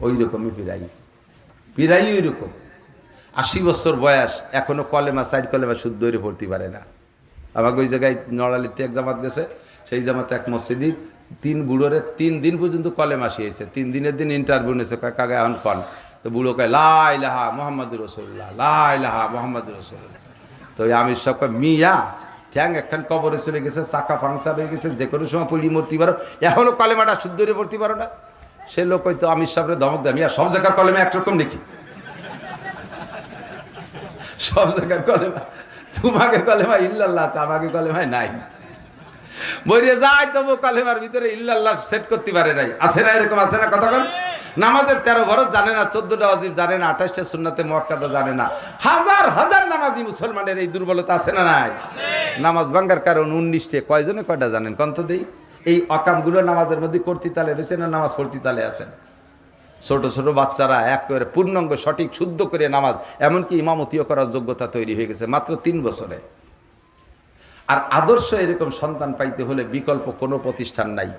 ওই রকমই পিরাই ওই রকম 80 বছর বয়স, এখনো কলেমা সাইড কলেমা শুদ্ধ হয়ে পড়তে পারে না। আমাকে ওই জায়গায় নড়ালিতে এক জামাত গেছে, সেই জামাতে এক মসজিদই 3 বুড়োরে 3 দিন পর্যন্ত কলেমা শিয়েছে। 3 দিনের দিন ইন্টারভিউ নিয়েছে, কাকা এখন কন, তো বুড়ো কয় লা ইলাহা মুহাম্মাদুর রাসূলুল্লাহ, লা ইলাহা মুহাম্মাদুর রাসূলুল্লাহ। তো আমি সব মিয়া ঠ্যাং একখান কবরে চলে গেছে, চাকা ফাংসার হয়ে গেছে, যে কোনো সময় পড়ি মরতে পারো, এখনো কলেমাটা শুদ্ধ হয়ে পড়তে পারো না। সে লোক হয়তো আমির সাহেবের ধমক দেয়, মিয়া সব জায়গার কলেমা একরকম নাকি? সব জায়গার কলেমা, তোমাকে কলেমা ইল্লাল্লাহ আছে, আমাকে কলেমায় নাই। বইরে যায় তবু কলেমার ভিতরে ইল্লাল্লাহ সেট করতে পারে নাই। আছে না এরকম? আছে না? কতক্ষণ নামাজের 13 ফরজ জানে না, 14টা ওয়াজিব জানে না, 28টা সুন্নাতে মুআক্কাদা জানে না। হাজার হাজার নামাজি মুসলমানের এই দুর্বলতা আছে না নাই? নামাজ ভাঙ্গার কারণ 19টে, কয়জনে কয়টা জানেন কন্ত দেই? এই অকামগুলো নামাজের মধ্যে করতে তালে রয়েছে না, নামাজ পড়তে তালে আছেন। ছোট ছোট বাচ্চারা একেবারে পূর্ণাঙ্গ সঠিক শুদ্ধ করে নামাজ, এমনকি ইমামতিও করার যোগ্যতা তৈরি হয়ে গেছে মাত্র 3 বছরে। আর আদর্শ এরকম সন্তান পাইতে হলে বিকল্প কোনো প্রতিষ্ঠান নাই,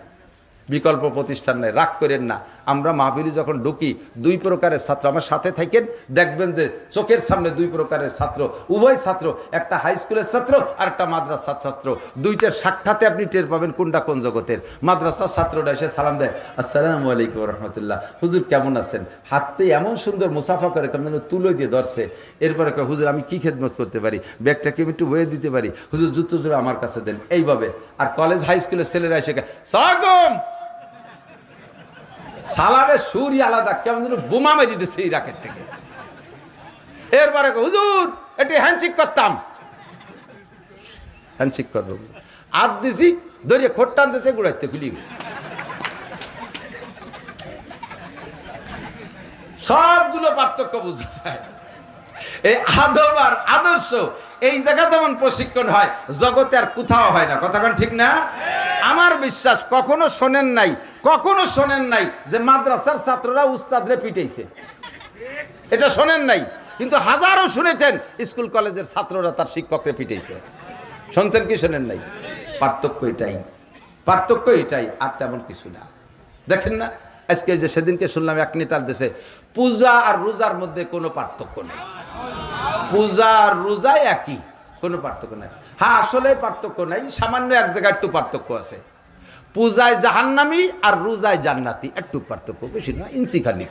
বিকল্প প্রতিষ্ঠান নাই। রাগ করেন না, আমরা মাহফিলে যখন ঢুকি 2 প্রকারের ছাত্র আমার সাথে থাকেন, দেখবেন যে চোখের সামনে 2 প্রকারের ছাত্র, উভয় ছাত্র, একটা হাই স্কুলের ছাত্র আর একটা মাদ্রাসার ছাত্র। দুইটার সাক্ষাতে আপনি টের পাবেন কোনটা কোন জগতের। মাদ্রাসার ছাত্রটা এসে সালাম দেয়, আসসালামু আলাইকুম রহমতুল্লাহ, হুজুর কেমন আছেন? হাতে এমন সুন্দর মুসাফা করে, কেমন তুলো দিয়ে ধরছে। এরপরে কয়, হুজুর আমি কি খেদমত করতে পারি? ব্যাগটাকে আমি একটু বয়ে দিতে পারি? হুজুর জুতো জোড়া আমার কাছে দেন। এইভাবে। আর কলেজ হাই স্কুলের ছেলেরা এসে সালাম, সালামের সুরই আলাদা, কেমন যেন বোমা মেরে দিতেছে এই রাকের থেকে। এরপরে হুজুর একটু হ্যান্ডশেক করতাম, হ্যান্ডশেক করবো, হাত দিছি ধরিয়ে খোট্টান দিয়েছে, গুড়াইতে খুলে গেছে। সবগুলো পার্থক্য বোঝা যায়। এই আদব আর আদর্শ এই জায়গা যেমন প্রশিক্ষণ হয়, জগতে আর কোথাও হয় না। কথাক্ষণ ঠিক না? আমার বিশ্বাস কখনো শোনেন নাই, কখনো শোনেন নাই যে মাদ্রাসার ছাত্ররা উস্তাদরে পিটাইছে, এটা শোনেন নাই। কিন্তু হাজারো শুনেছেন স্কুল কলেজের ছাত্ররা তার শিক্ষককে পিটাইছে। শুনছেন কি শোনেন নাই? পার্থক্য এটাই, পার্থক্য এটাই, আর তেমন কিছু না। দেখেন না আজকে যে সেদিনকে শুনলাম এক নেতার দেশে পূজা আর রোজার মধ্যে কোনো পার্থক্য নেই, পূজা আর রোজা একই, কোনো পার্থক্য নাই। হ্যাঁ আসলে পার্থক্য নাই, সামান্য এক জায়গায় একটু পার্থক্য আছে। পূজায় জাহান্নামী আর রোজায় জান্নাতি, একটু পার্থক্য, বেশি না, ইঞ্চি খালি।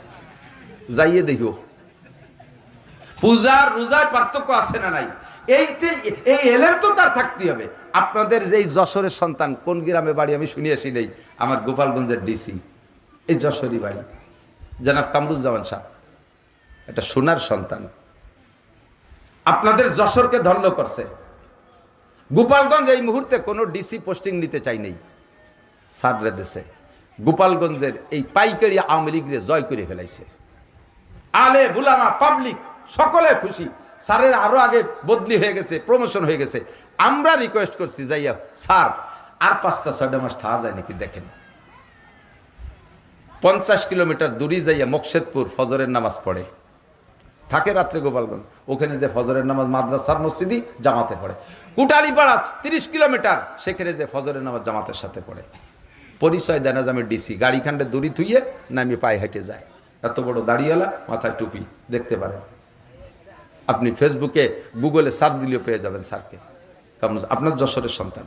যাইয়ে দেখিও পূজা আর রোজায় পার্থক্য আছে না নাই? এই এলেম তো তার থাকতে হবে। আপনাদের যে যশোরের সন্তান, কোন গ্রামে বাড়ি আমি শুনিয়েছি নেই, আমার গোপালগঞ্জের ডিসি, এই যশোরই বাড়ি, জনাব কামরুজ্জামান সাহেব, একটা সোনার সন্তান, আপনাদের যশোরকে ধন্য করছে। গোপালগঞ্জ এই মুহূর্তে কোনো ডিসি পোস্টিং নিতে চাই নেই, সাররে দেশে গোপালগঞ্জের এই পাইকারি আওয়ামী লীগরে জয় করে ফেলাইছে। আলে বুলামা পাবলিক সকলে খুশি, স্যারের আরো আগে বদলি হয়ে গেছে, প্রমোশন হয়ে গেছে। আমরা রিকোয়েস্ট করছি, যাইয়া স্যার আর 5টা-6টা মাস থাকা যায় নাকি দেখেন। 50 কিলোমিটার দূরে যাইয়া মকসেদপুর ফজরের নামাজ পড়ে, থাকে রাত্রে গোপালগঞ্জ, ওখানে যে ফজরের নামাজ মাদ্রাসার মসজিদই জামাতে পড়ে। কুটালিপাড়া 30 কিলোমিটার, সেখানে যে ফজরের নামাজ জামাতের সাথে পড়ে। পরিচয় দেয় না যে আমি ডিসি, গাড়ি খান্ডে দড়ি থুইয়ে নামিয়ে পায়ে হেঁটে যায়। এত বড় দাড়িওয়ালা, মাথায় টুপি, দেখতে পারেন আপনি ফেসবুকে গুগলে সার্চ দিলেও পেয়ে যাবেন স্যারকে। কেমন আপনার যশোরের সন্তান।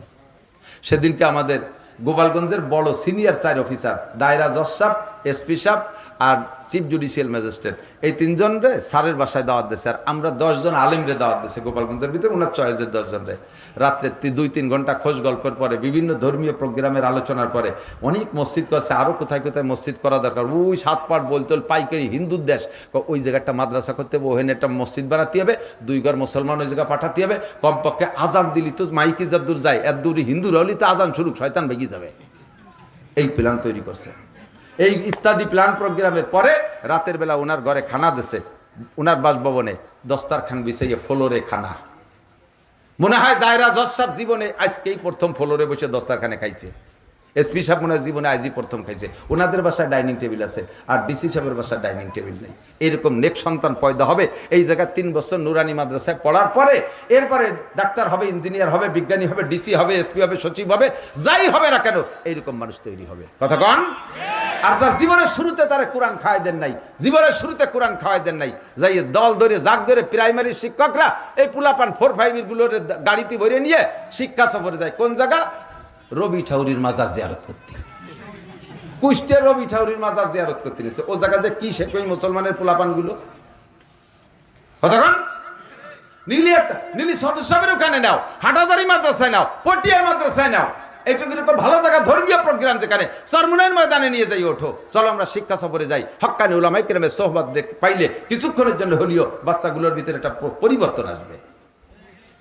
সেদিনকে আমাদের গোপালগঞ্জের বড় সিনিয়র 4 অফিসার, দায়রা জজ সাহেব, এসপি সাহেব আর চিফ জুডিশিয়াল ম্যাজিস্ট্রেট, এই 3 জনরে স্যারের বাসায় দাওয়াত দিয়েছে। আর আমরা 10 জন আলেমরে দাওয়াত দিয়েছে গোপালগঞ্জের ভিতরে, ওনার চয়েসের 10 জনরে। রাত্রে 2-3 ঘন্টা খোঁজ গল্পের পরে, বিভিন্ন ধর্মীয় প্রোগ্রামের আলোচনার পরে, অনেক মসজিদ করছে, আরও কোথায় কোথায় মসজিদ করা দরকার। ওই 7 পাট বলতল পাইকারি হিন্দুর দেশ, ওই জায়গাটা মাদ্রাসা করতে হবে, ওখানে একটা মসজিদ বানাতে হবে, 2 ঘর মুসলমান ওই জায়গা পাঠাতে হবে। কমপক্ষে আজান দিলি তো মাইকে যত দূর যায়, এত দূরই হিন্দুরা হলে তো আজান শুরু, শয়তান ভেঙে যাবে। এই প্ল্যান তৈরি করছে। এই ইত্যাদি প্ল্যান প্রোগ্রামের পরে রাতের বেলা ওনার ঘরে খানা দিছে, ওনার বাসভবনে দস্তারখান বিছাইয়ে ফ্লোরে খানা। মনে হয় দায়রা জজ সাহেব জীবনে আজকেই প্রথম ফ্লোরে বসে দস্তারখানে খাইছে। এসপি সাহেব মনে হয় জীবনে আজই প্রথম খাইছে। ওনাদের বাসায় ডাইনিং টেবিল আছে, আর ডিসি সাহেবের বাসায় ডাইনিং টেবিল নেই। এরকম নেক সন্তান পয়দা হবে এই জায়গায় 3 বছর নুরানি মাদ্রাসায় পড়ার পরে, এরপরে ডাক্তার হবে, ইঞ্জিনিয়ার হবে, বিজ্ঞানী হবে, ডিসি হবে, এসপি হবে, সচিব হবে, যাই হবে না কেন এইরকম মানুষ তৈরি হবে। কথা কন? আর যার জীবনের শুরুতে তারা কোরআন খাওয়াই দেন নাই, জীবনের শুরুতে কোরআন খাওয়াই দেন নাই, যাই দল ধরে জাগ ধরে প্রাইমারি শিক্ষকরা এই পুলাপান 4-5 গুলোর গাড়িতে ভরে নিয়ে শিক্ষা সফরে যায়। কোন জায়গা? রবি ঠাউরির মাজার জিয়ারত করতে। কুষ্টিয়ার রবি ঠাউরির মাজার জিয়ারত করতে নিয়েছে। ও জায়গা যে কি শেখ ওই মুসলমানের পোলাপান গুলো। কতক্ষণ নীলি সদস্যের ওখানে নাও, হাটাদারি মাদ্রাসায় নাও, পটিয়া মাদ্রাসায় নাও, এইটুকু ভালো জায়গা ধর্মীয় প্রোগ্রাম যেখানে চরমুনাইর ময়দানে নিয়ে যাই। ওঠো, চলো আমরা শিক্ষা সফরে যাই। হক্কানি উলামায়ে কেরামের সোহবত পাইলে কিছুক্ষণের জন্য হলেও বাচ্চাগুলোর ভিতরে একটা পরিবর্তন আসবে।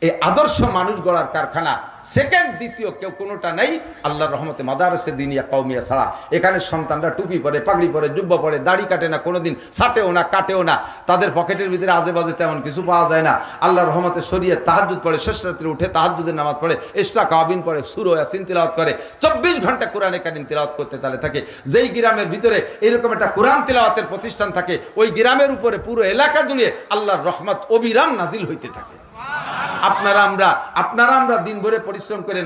এই আদর্শ মানুষ গড়ার কারখানা সেকেন্ড দ্বিতীয় কেউ কোনোটা নেই আল্লাহর রহমতে মাদারসে দিনিয়া কওমিয়া ছাড়া। এখানে সন্তানরা টুপি পরে, পাগড়ি পরে, জুব্বা পরে, দাড়ি কাটে না, কোনোদিন ছাটেও না, কাটেও না, তাদের পকেটের ভিতরে আজে বাজে তেমন কিছু পাওয়া যায় না। আল্লাহর রহমতে শরিয়ে তাহাজ্জুদ পড়ে, শেষ রাত্রে উঠে তাহাজ্জুদের নামাজ পড়ে, ইশরা কাবিন পড়ে, সূরা ইয়াসিন তিলাওয়াত করে, 24 ঘন্টা কোরআনে কারীম তিলাওয়াত করতে তালে থাকে। যেই গ্রামের ভিতরে এরকম একটা কোরআন তিলাওয়াতের প্রতিষ্ঠান থাকে, ওই গ্রামের উপরে পুরো এলাকা জুড়ে আল্লাহর রহমত অবিরাম নাজিল হইতে থাকে। আপনারা আমরা দিন ভরে পরিশ্রম করে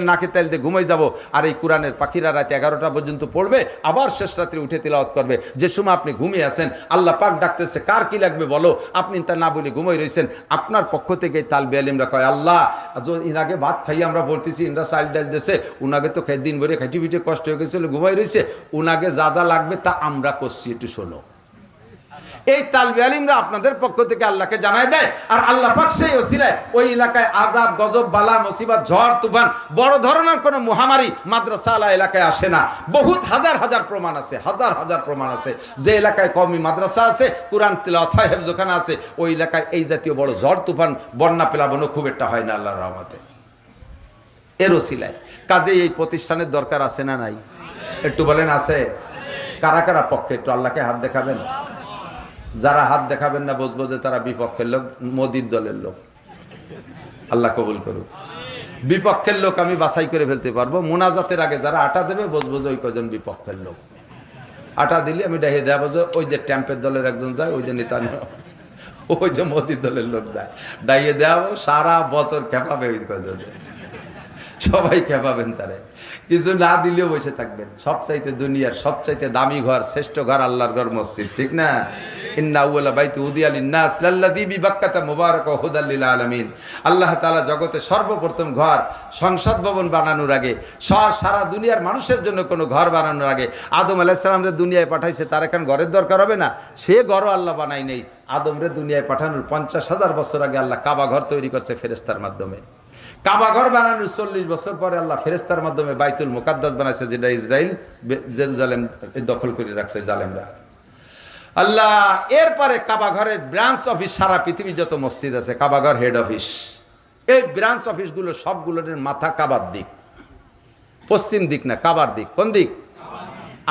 নাকে তেল দিয়ে ঘুমাই যাব, আর এই কোরআনের পাখিরা রাত 11টা পর্যন্ত পড়বে, আবার শেষ রাত্রে উঠে তিলাওয়াত করবে। যে সময় আপনি ঘুমিয়ে আছেন, আল্লাহ পাক ডাকতেছে, কার কি লাগবে বলো, আপনি তা না বলে ঘুমাই রয়েছেন। আপনার পক্ষ থেকে তালবে আলিমরা কয়, আল্লাহ ইনাকে ভাত খাইয়ে আমরা পড়তেছি, ইনরা চাল ডাল দিয়েছে, উনাকে তো দিন ভরে খাইটি পিঠে কষ্ট হয়ে গেছিল, ঘুমাই রয়েছে, উনাকে যা যা লাগবে তা আমরা করছি, একটু শোনো। এই তালবে আলিমরা আপনাদের পক্ষ থেকে আল্লাহকে জানায় দেয়, আর আল্লাহ পাক সেই ওসিলায় ওই এলাকায় আযাব, গজব, বালা, মুসিবত, ঝড় তুফান, বড় ধরনের কোনো মহামারী মাদ্রাসাওয়ালা এলাকায় আসে না। বহুত হাজার হাজার প্রমাণ আছে, হাজার হাজার প্রমাণ আছে। যে এলাকায় কওমি মাদ্রাসা আছে, কোরআন তিলাওয়াত হয়, হেফজখানা আছে, ওই এলাকায় এই জাতীয় বড় ঝড় তুফান, বন্যা প্লাবনও খুব একটা হয় না আল্লাহর রহমতে। এর ওসিলায় কাজেই এই প্রতিষ্ঠানের দরকার আছে না নাই? একটু বলেন আছে? কারা কারা পক্ষে একটু আল্লাহকে হাত দেখাবেন? যারা হাত দেখাবেন না বুঝবো যে তারা বিপক্ষের লোক, মোদির দলের লোক। আল্লাহ কবুল করুক। বিপক্ষের লোক আমি বাছাই করে ফেলতে পারবো। মোনাজাতের আগে যারা আটা দেবে বুঝবো যে ওই কজন বিপক্ষের লোক। আটা দিলে আমি দেখে দেবো যে ওই যে ট্যাম্পের দলের একজন যায়, ওই যে নেতা, ওই যে মোদির দলের লোক যায়, ডাইয়ে দেওয়া সারা বছর খেপাবে ওই কজন, সবাই খেপাবেন তারে। কিছু না দিলেও বসে থাকবেন। সবচাইতে দুনিয়ার সবচাইতে দামি ঘর, শ্রেষ্ঠ ঘর আল্লাহর ঘর মসজিদ, ঠিক না? ইন্না আউয়ালা বাইতি উদিয়া লিন্নাস লাল্লাযী বিবাক্কাতা মুবারাকা ওয়া হুদাল লিল আলামিন। আল্লাহ তাআলা জগতে সর্বপ্রথম ঘর, সংসদ ভবন বানানোর আগে, সারা দুনিয়ার মানুষের জন্য কোনো ঘর বানানোর আগে আদম আলাইহিস সালামরে দুনিয়ায় পাঠাইছে। তার এখন ঘরের দরকার হবে না? সে ঘরও আল্লাহ বানাই নেই। আদমরে দুনিয়ায় পাঠানোর 50,000 বছর আগে আল্লাহ কাবা ঘর তৈরি করছে ফেরেশতার মাধ্যমে। কাবা ঘর বানানোর 40 বছর পরে আল্লাহ ফেরেশতার মাধ্যমে বাইতুল মুকাদ্দাস বানাইছে, যেটা ইসরাইল জেরুজালেম দখল করে রাখছে জালেমরা। আল্লাহ এরপরে কাবা ঘরের ব্রাঞ্চ অফিস, সারা পৃথিবী যত মসজিদ আছে কাবা ঘর হেড অফিস। এই ব্রাঞ্চ অফিসগুলো সবগুলোর মাথা কাবার দিক, পশ্চিম দিক না, কাবার দিক। কোন দিক?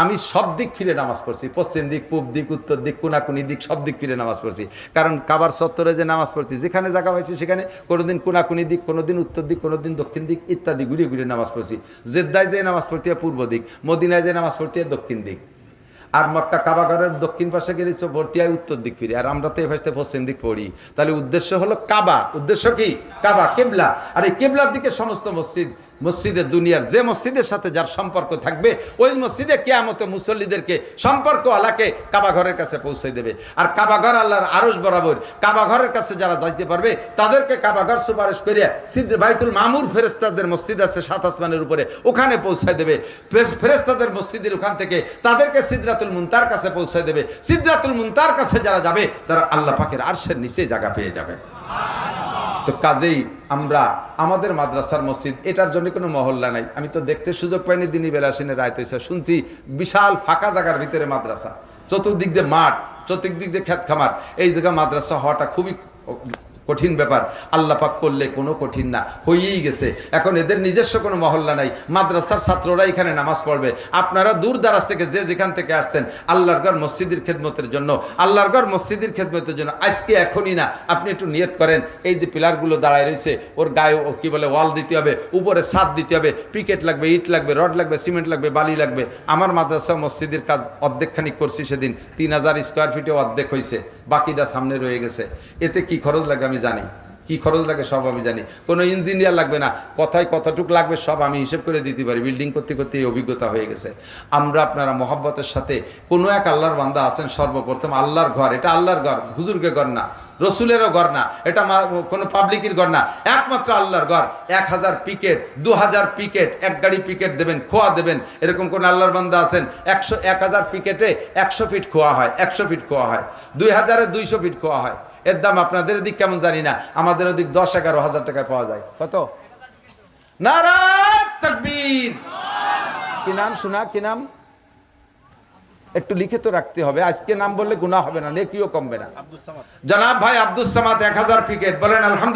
আমি সব দিক ফিরে নামাজ পড়ছি, পশ্চিম দিক, পূব দিক, উত্তর দিক, কোনাকুনি দিক, সব দিক ফিরে নামাজ পড়ছি। কারণ কাবার চত্বরে যে নামাজ পড়ছি, যেখানে জায়গা পাইছি সেখানে কোনোদিন কোনাকুনি দিক, কোনোদিন উত্তর দিক, কোনোদিন দক্ষিণ দিক ইত্যাদি ঘুরে ঘুরে নামাজ পড়ছি। জেদ্দায় যে নামাজ পড়তে হয় পূর্ব দিক, মদিনায় যে নামাজ পড়তে হয় দক্ষিণ দিক, আর মক্কা কাবা ঘরের দক্ষিণ পাশে গেলে ভর্তি হয় উত্তর দিক ফিরে, আর আমরা তো এই পাশে পশ্চিম দিক পড়ি। তাহলে উদ্দেশ্য হলো কাবা। উদ্দেশ্য কি? কাবা, কেবলা। আর এই কেবলার দিকে সমস্ত মসজিদে দুনিয়ার যে মসজিদের সাথে যার সম্পর্ক থাকবে, ওই মসজিদে কিয়ামতে মুসল্লিদেরকে সম্পর্ক আলাকে কাবা ঘরের কাছে পৌঁছে দেবে। আর কাবা ঘর আল্লাহর আরশ বরাবর, কাবা ঘরের কাছে যারা যাইতে পারবে তাদেরকে কাবা ঘর সুপারিশ করিয়া বাইতুল মামুর ফেরেশতাদের মসজিদ আছে 7 আসমানের উপরে, ওখানে পৌঁছায় দেবে। ফেরেশতাদের মসজিদের ওখান থেকে তাদেরকে সিদরাতুল মুনতার কাছে পৌঁছায় দেবে। সিদরাতুল মুনতার কাছে যারা যাবে তারা আল্লাহ পাকের আরশের নিচে জায়গা পেয়ে যাবে। তো কাজেই আমরা আমাদের মাদ্রাসার মসজিদ, এটার জন্য কোনো মহল্লা নাই। আমি তো দেখতে সুযোগ পাইনি, দিনই বেলা আসেনি, রাত হয়েছে, শুনছি বিশাল ফাঁকা জায়গার ভিতরে মাদ্রাসা, চতুর্দিক দিয়ে মাঠ, চতুর্দিক দিয়ে খেত খামার, এই জায়গা মাদ্রাসা হওয়াটা খুবই কঠিন ব্যাপার। আল্লাহ পাক করলে কোনো কঠিন না, হয়েই গেছে। এখন এদের নিজস্ব কোনো মহল্লা নাই, মাদ্রাসার ছাত্ররা এখানে নামাজ পড়বে। আপনারা দূর দারাজ থেকে যে যেখান থেকে আসছেন আল্লাহর ঘর মসজিদের খেদমতের জন্য, আল্লাহর ঘর মসজিদের খেদমতের জন্য আজকে এখনই না, আপনি একটু নিয়ত করেন। এই যে পিলারগুলো দাঁড়ায় রয়েছে ওর গায়ে কি বলে ওয়াল দিতে হবে, উপরে ছাদ দিতে হবে, পিকেট লাগবে, ইট লাগবে, রড লাগবে, সিমেন্ট লাগবে, বালি লাগবে। আমার মাদ্রাসা মসজিদের কাজ অর্ধেকখানি করছি সেদিন, 3000 স্কোয়ার ফিটে অর্ধেক হয়েছে, বাকিটা সামনে রয়ে গেছে। এতে কি খরচ লাগে আমি জানি, কি খরচ লাগে সব আমি জানি। কোনো ইঞ্জিনিয়ার লাগবে না, কথায় কতটুক লাগবে সব আমি হিসেব করে দিতে পারি। বিল্ডিং করতে করতে এই অভিজ্ঞতা হয়ে গেছে। আমরা আপনারা মহব্বতের সাথে কোনো এক আল্লাহর বান্দা আছেন, সর্বপ্রথম আল্লাহর ঘর, এটা আল্লাহর ঘর, হুজুরকে ঘর না, রসুলেরও ঘর না, এটা কোনো পাবলিকের ঘর না, একমাত্র আল্লাহর ঘর। 1000 পিকেট 2000 পিকেট, এক গাড়ি পিকেট দেবেন, খোয়া দেবেন, এরকম কোন আল্লাহর বান্দা আছেন? 1000 পিকেটে 100 ফিট খোয়া হয়, 100 ফিট খোয়া হয়, 2000-এ 200 ফিট খোয়া হয়। এর দাম আপনাদের দিক কেমন জানি না, আমাদের ওদিক 10-11 হাজার টাকায় পাওয়া যায়। কত? নারায়ে তাকবীর। কি নাম শোনা, কি নাম? একটু লিখে তো রাখতে হবে, আজকে নাম বললে গুনাহ হবে না, নেকিও কমবে না। জনাব ভাই আব্দুস সামাদ 1000 পিকেট, বলেন আলহামদুলিল্লাহ।